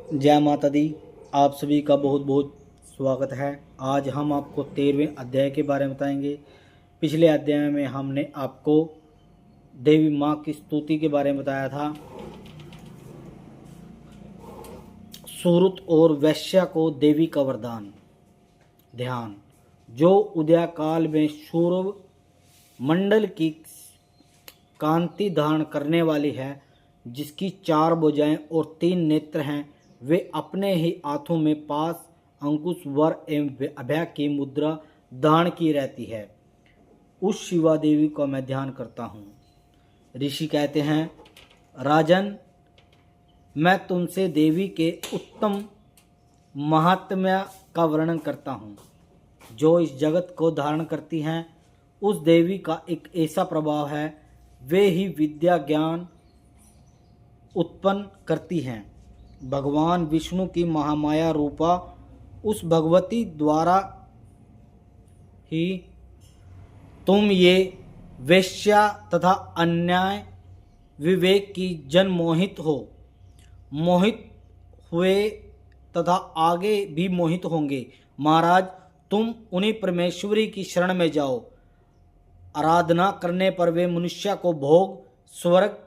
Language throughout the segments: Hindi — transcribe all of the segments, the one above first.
जय माता दी। आप सभी का बहुत बहुत स्वागत है। आज हम आपको 13वें अध्याय के बारे में बताएंगे। पिछले अध्याय में हमने आपको देवी माँ की स्तुति के बारे में बताया था। सूरत और वैश्या को देवी का वरदान। ध्यान, जो उदय काल में सूर्य मंडल की कांति धारण करने वाली है, जिसकी 4 भुजाएं और 3 नेत्र हैं, वे अपने ही हाथों में पास, अंकुश, वर एवं अभय की मुद्रा धारण की रहती है। उस शिवा देवी का मैं ध्यान करता हूँ। ऋषि कहते हैं, राजन, मैं तुमसे देवी के उत्तम महात्म्य का वर्णन करता हूँ। जो इस जगत को धारण करती हैं, उस देवी का एक ऐसा प्रभाव है, वे ही विद्या ज्ञान उत्पन्न करती हैं। भगवान विष्णु की महामाया रूपा उस भगवती द्वारा ही तुम ये वेश्या तथा अन्याय विवेक की जन मोहित हुए तथा आगे भी मोहित होंगे। महाराज, तुम उन्हीं परमेश्वरी की शरण में जाओ। आराधना करने पर वे मनुष्य को भोग, स्वर्ग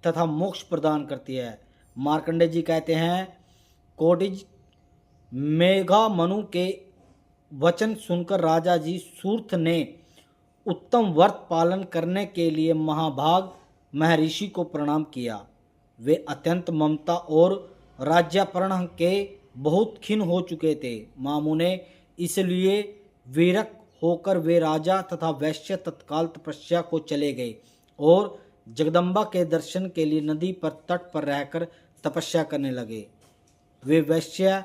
तथा मोक्ष प्रदान करती है। मार्कंडेय जी कहते हैं, कोटिज मेघा मनु के वचन सुनकर राजा जी सूर्थ ने उत्तम व्रत पालन करने के लिए महाभाग महर्षि को प्रणाम किया। वे अत्यंत ममता और राज्यापहरण के बहुत खिन्न हो चुके थे। मामू ने इसलिए विरक्त होकर वे राजा तथा वैश्य तत्काल तपस्या को चले गए और जगदम्बा के दर्शन के लिए नदी पर तट पर रहकर तपस्या करने लगे। वे वैश्य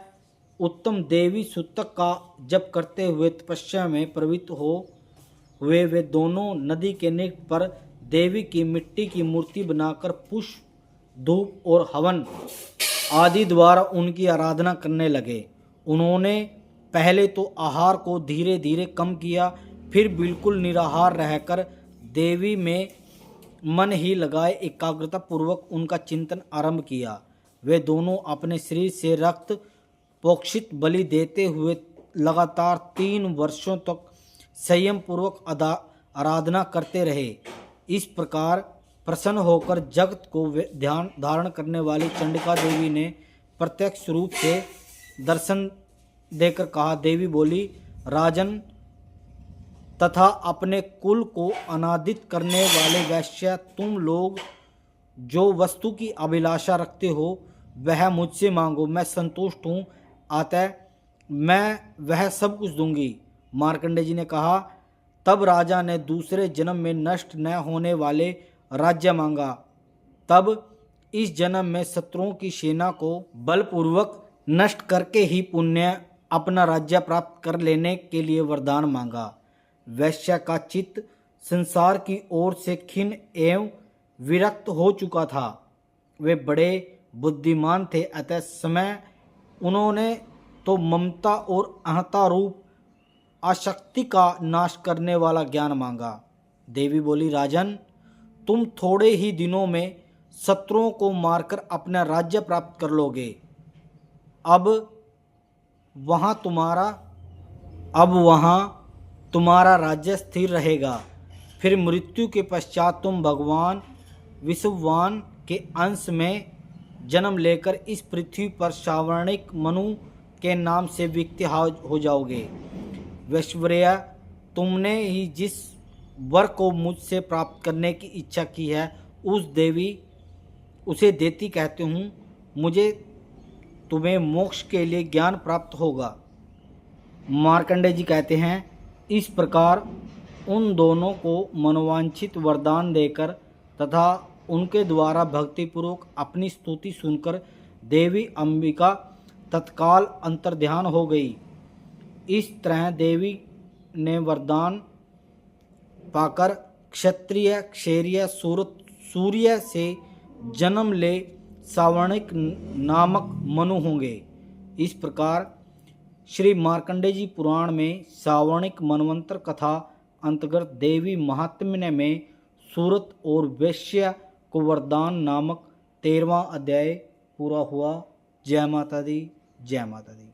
उत्तम देवी सूतक का जप करते हुए तपस्या में प्रवृत्त हुए। वे दोनों नदी के निकट पर देवी की मिट्टी की मूर्ति बनाकर पुष्प, धूप और हवन आदि द्वारा उनकी आराधना करने लगे। उन्होंने पहले तो आहार को धीरे धीरे कम किया, फिर बिल्कुल निराहार रहकर देवी में मन ही लगाए एकाग्रता पूर्वक उनका चिंतन आरंभ किया। वे दोनों अपने शरीर से रक्त पोक्षित बलि देते हुए लगातार 3 वर्षों तक संयम पूर्वक आराधना करते रहे। इस प्रकार प्रसन्न होकर जगत को ध्यान धारण करने वाली चंडिका देवी ने प्रत्यक्ष रूप से दर्शन देकर कहा। देवी बोली, राजन तथा अपने कुल को अनादित करने वाले वैश्य, तुम लोग जो वस्तु की अभिलाषा रखते हो वह मुझसे मांगो, मैं संतुष्ट हूँ, अतः मैं वह सब कुछ दूंगी। मार्कंडेय जी ने कहा, तब राजा ने दूसरे जन्म में नष्ट न होने वाले राज्य मांगा। तब इस जन्म में शत्रुओं की सेना को बलपूर्वक नष्ट करके ही पुण्य अपना राज्य प्राप्त कर लेने के लिए वरदान मांगा। वैश्य का चित्त संसार की ओर से खिन्न एवं विरक्त हो चुका था। वे बड़े बुद्धिमान थे, अतः समय उन्होंने तो ममता और अहंता रूप आसक्ति का नाश करने वाला ज्ञान मांगा। देवी बोली, राजन, तुम थोड़े ही दिनों में शत्रुओं को मारकर अपना राज्य प्राप्त कर लोगे। अब वहाँ तुम्हारा राज्य स्थिर रहेगा। फिर मृत्यु के पश्चात तुम भगवान विश्ववान के अंश में जन्म लेकर इस पृथ्वी पर सावर्णिक मनु के नाम से विख्यात हो जाओगे। वैश्वर्या, तुमने ही जिस वर को मुझसे प्राप्त करने की इच्छा की है, उसे देती कहते हूँ। मुझे तुम्हें मोक्ष के लिए ज्ञान प्राप्त होगा। मार्कंडेय जी कहते हैं, इस प्रकार उन दोनों को मनोवांछित वरदान देकर तथा उनके द्वारा भक्तिपूर्वक अपनी स्तुति सुनकर देवी अंबिका तत्काल अंतर्ध्यान हो गई। इस तरह देवी ने वरदान पाकर क्षत्रिय क्षैरिय सूर्य से जन्म ले सावर्णिक नामक मनु होंगे। इस प्रकार श्री मार्कंडेय जी पुराण में सावर्णिक मनवंतर कथा अंतर्गत देवी महात्म्य में सूरत और वैश्य को वरदान नामक 13वां अध्याय पूरा हुआ। जय माता दी, जय माता दी।